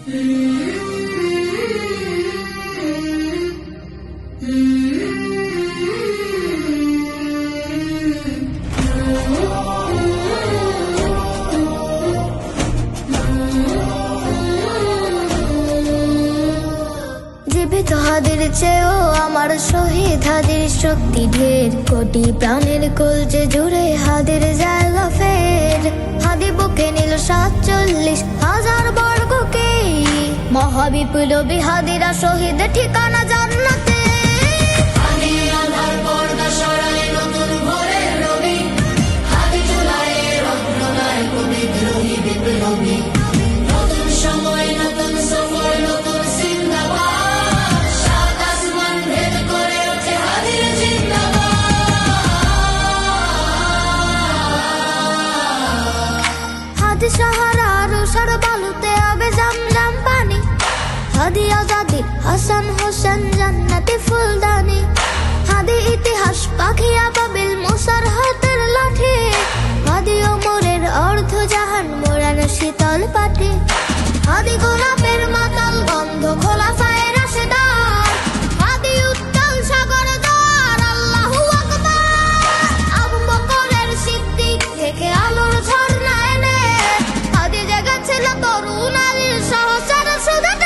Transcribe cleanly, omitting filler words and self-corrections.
জীবিত হাদির চেয়েও আমার শহীদ হাদির শক্তি ঢের, কোটি প্রাণের কলজে জুড়ে হাদির জায়গা ফের। হাদি বুকে নিল 47,000 বর্গকে, মহাবিপ্লবী হাদিরা শহীদ ঠিকানা জান্নাতে। হাদি আধার পর্দা সরায় নতুন ভোরের রবি, হাদি জুলাইয়ের অগ্রনায়ক বিদ্রোহী বিপ্লবী। নতুন সময় নতুন সফর নতুন জিন্দাবাদ, সাত আসমান ভেদ করে ওঠে হাদির জিন্দাবাদ। হাদি সাহারা রুষার বালুতে আবে জমজম পানি, হাদি আজাদি হাসান হোসেন জান্নাতি ফুলদানি। হাদি ইতিহাস পাখি আবাবিল মুসার হাতের লাঠি, হাদি ওমরের অর্ধ জাহান মোড়ানো শীতল পাটি। হাদি গোলাপের মাতাল গন্ধ খোলাফায়ে রাশেদার, হাদি উত্তাল সাগর দ্বার আল্লাহু আকবার। আবু বকরের সিদ্দিক থেকে আলোর ঝর্ণা এনে, হাদি জেগেছিল তরুণ আলীর সহচর সুদে।